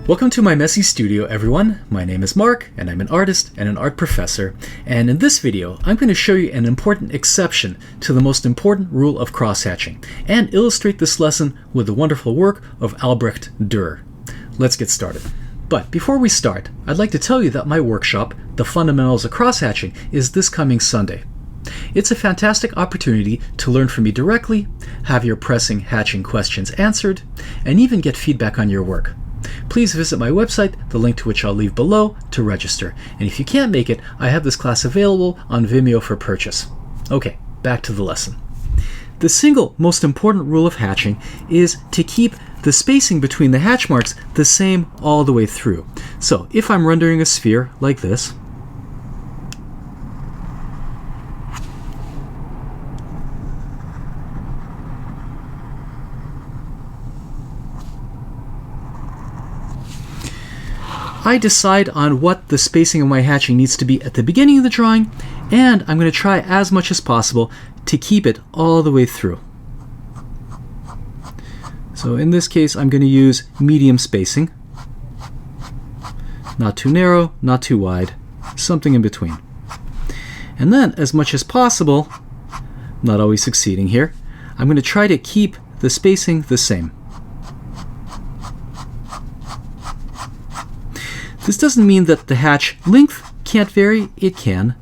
Welcome to my messy studio, everyone. My name is Mark, and I'm an artist and an art professor. And in this video, I'm going to show you an important exception to the most important rule of crosshatching, and illustrate this lesson with the wonderful work of Albrecht Dürer. Let's get started. But before we start, I'd like to tell you that my workshop, The Fundamentals of Crosshatching, is this coming Sunday. It's a fantastic opportunity to learn from me directly, have your pressing hatching questions answered, and even get feedback on your work. Please visit my website, the link to which I'll leave below, to register. And if you can't make it, I have this class available on Vimeo for purchase. Okay, back to the lesson. The single most important rule of hatching is to keep the spacing between the hatch marks the same all the way through. So if I'm rendering a sphere like this, I decide on what the spacing of my hatching needs to be at the beginning of the drawing, and I'm going to try as much as possible to keep it all the way through. So in this case, I'm going to use medium spacing. Not too narrow, not too wide, something in between. And then, as much as possible, not always succeeding here, I'm going to try to keep the spacing the same. This doesn't mean that the hatch length can't vary. It can.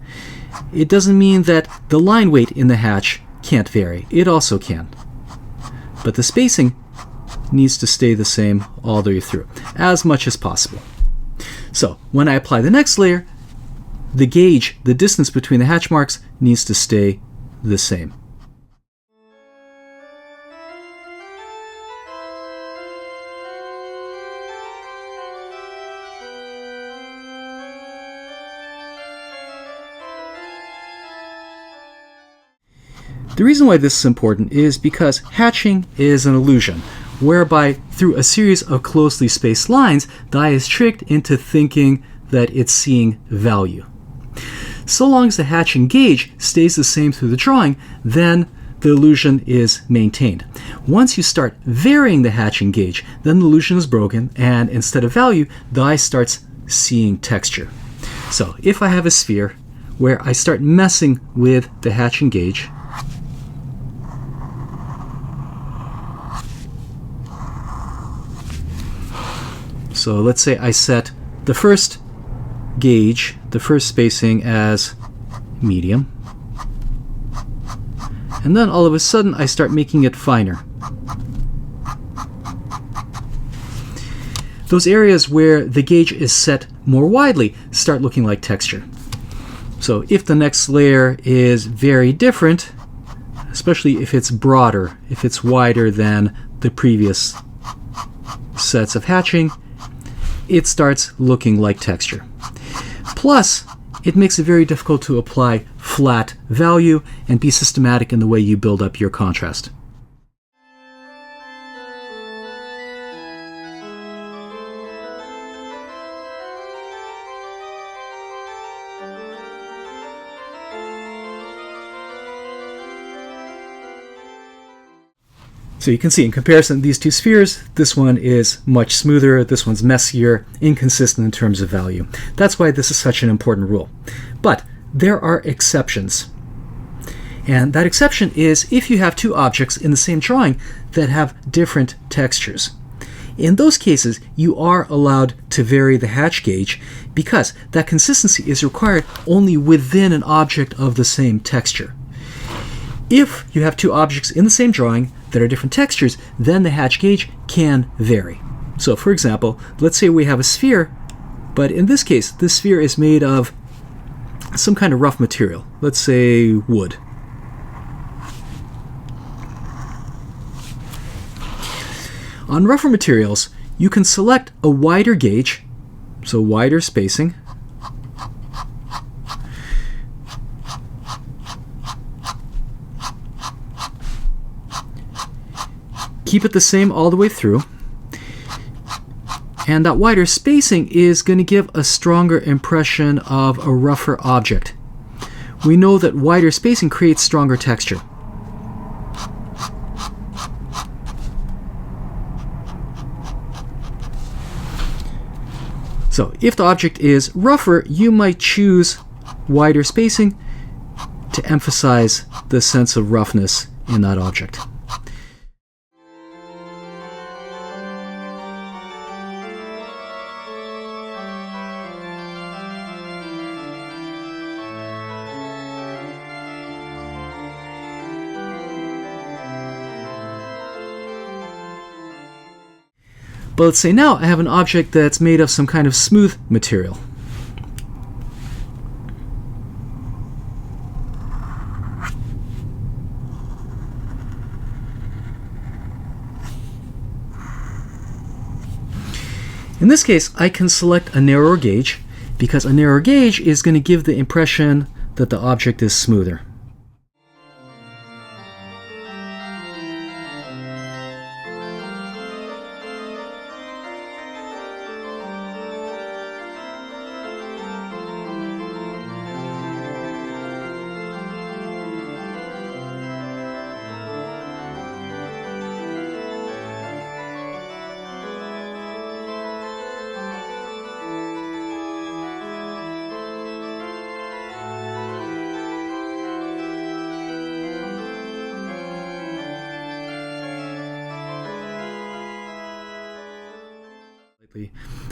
It doesn't mean that the line weight in the hatch can't vary. It also can. But the spacing needs to stay the same all the way through, as much as possible. So when I apply the next layer, the gauge, the distance between the hatch marks, needs to stay the same. The reason why this is important is because hatching is an illusion, whereby through a series of closely spaced lines, the eye is tricked into thinking that it's seeing value. So long as the hatching gauge stays the same through the drawing, then the illusion is maintained. Once you start varying the hatching gauge, then the illusion is broken, and instead of value, the eye starts seeing texture. So if I have a sphere where I start messing with the hatching gauge, so let's say I set the first gauge, the first spacing, as medium. And then all of a sudden I start making it finer. Those areas where the gauge is set more widely start looking like texture. So if the next layer is very different, especially if it's broader, if it's wider than the previous sets of hatching, it starts looking like texture. Plus, it makes it very difficult to apply flat value and be systematic in the way you build up your contrast. So you can see in comparison these two spheres, this one is much smoother, this one's messier, inconsistent in terms of value. That's why this is such an important rule. But there are exceptions. And that exception is if you have two objects in the same drawing that have different textures. In those cases, you are allowed to vary the hatch gauge because that consistency is required only within an object of the same texture. If you have two objects in the same drawing that are different textures, then the hatch gauge can vary. So for example, let's say we have a sphere, but in this case, this sphere is made of some kind of rough material. Let's say wood. On rougher materials, you can select a wider gauge, so wider spacing, keep it the same all the way through, and that wider spacing is going to give a stronger impression of a rougher object. We know that wider spacing creates stronger texture. So if the object is rougher, you might choose wider spacing to emphasize the sense of roughness in that object. But let's say now I have an object that's made of some kind of smooth material. In this case, I can select a narrower gauge because a narrower gauge is going to give the impression that the object is smoother.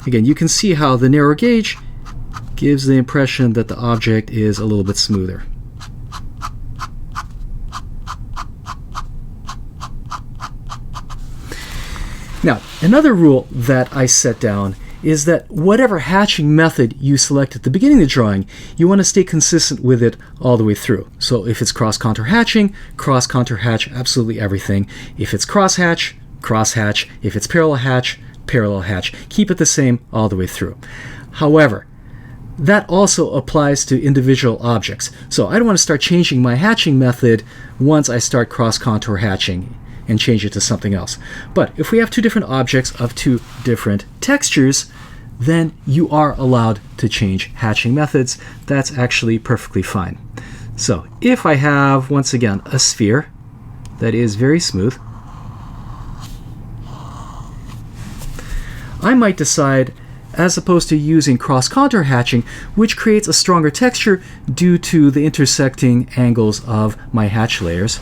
Again, you can see how the narrow gauge gives the impression that the object is a little bit smoother. Now, another rule that I set down is that whatever hatching method you select at the beginning of the drawing, you want to stay consistent with it all the way through. So if it's cross-contour hatching, cross-contour hatch absolutely everything. If it's cross-hatch, cross-hatch. If it's parallel hatch, parallel hatch. Keep it the same all the way through. However, that also applies to individual objects. So I don't want to start changing my hatching method once I start cross-contour hatching and change it to something else. But if we have two different objects of two different textures, then you are allowed to change hatching methods. That's actually perfectly fine. So if I have, once again, a sphere that is very smooth, I might decide, as opposed to using cross-contour hatching, which creates a stronger texture due to the intersecting angles of my hatch layers,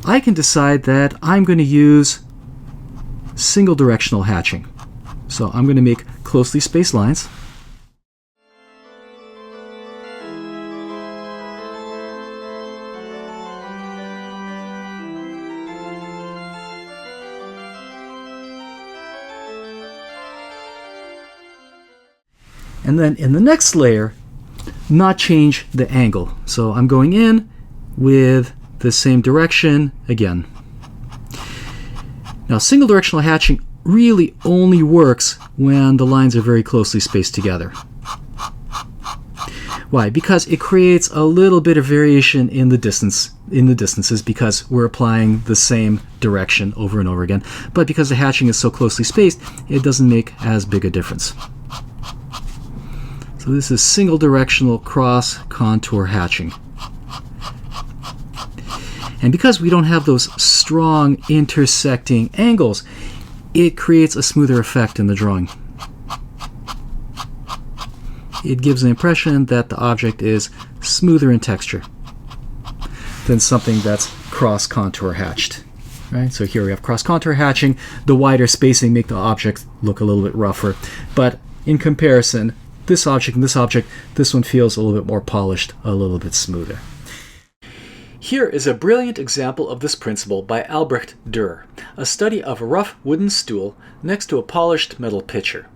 I can decide that I'm going to use single directional hatching. So I'm going to make closely spaced lines. And then in the next layer, not change the angle. So I'm going in with the same direction again. Now, single directional hatching really only works when the lines are very closely spaced together. Why? Because it creates a little bit of variation in the distances because we're applying the same direction over and over again. But because the hatching is so closely spaced, it doesn't make as big a difference. So this is single directional cross contour hatching. And because we don't have those strong intersecting angles, it creates a smoother effect in the drawing. It gives the impression that the object is smoother in texture than something that's cross contour hatched. Right? So here we have cross contour hatching. The wider spacing make the object look a little bit rougher. But in comparison, this object and this object, this one feels a little bit more polished, a little bit smoother. Here is a brilliant example of this principle by Albrecht Dürer, a study of a rough wooden stool next to a polished metal pitcher.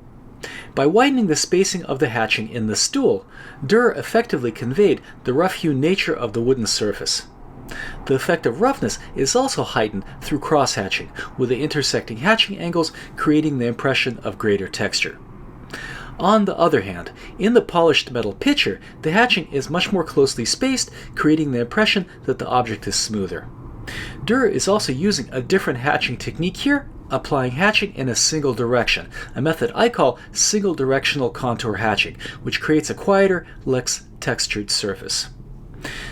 By widening the spacing of the hatching in the stool, Dürer effectively conveyed the rough-hewn nature of the wooden surface. The effect of roughness is also heightened through cross-hatching, with the intersecting hatching angles creating the impression of greater texture. On the other hand, in the polished metal pitcher, the hatching is much more closely spaced, creating the impression that the object is smoother. Dürer is also using a different hatching technique here, applying hatching in a single direction, a method I call single directional contour hatching, which creates a quieter, less textured surface.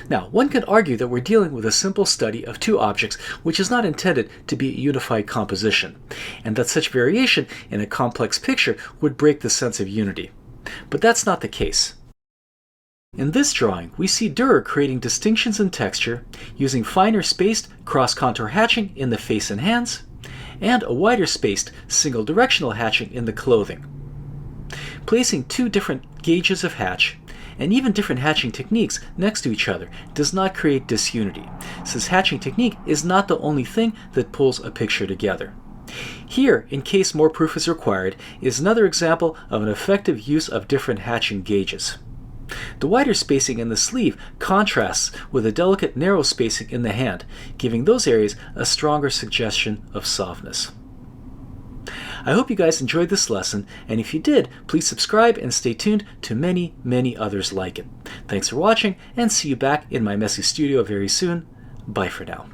Now, one could argue that we're dealing with a simple study of two objects which is not intended to be a unified composition, and that such variation in a complex picture would break the sense of unity. But that's not the case. In this drawing, we see Dürer creating distinctions in texture using finer spaced cross-contour hatching in the face and hands, and a wider spaced single directional hatching in the clothing. Placing two different gauges of hatch, and even different hatching techniques next to each other does not create disunity, since hatching technique is not the only thing that pulls a picture together. Here, in case more proof is required, is another example of an effective use of different hatching gauges. The wider spacing in the sleeve contrasts with a delicate narrow spacing in the hand, giving those areas a stronger suggestion of softness. I hope you guys enjoyed this lesson, and if you did, please subscribe and stay tuned to many, many others like it. Thanks for watching, and see you back in my messy studio very soon. Bye for now.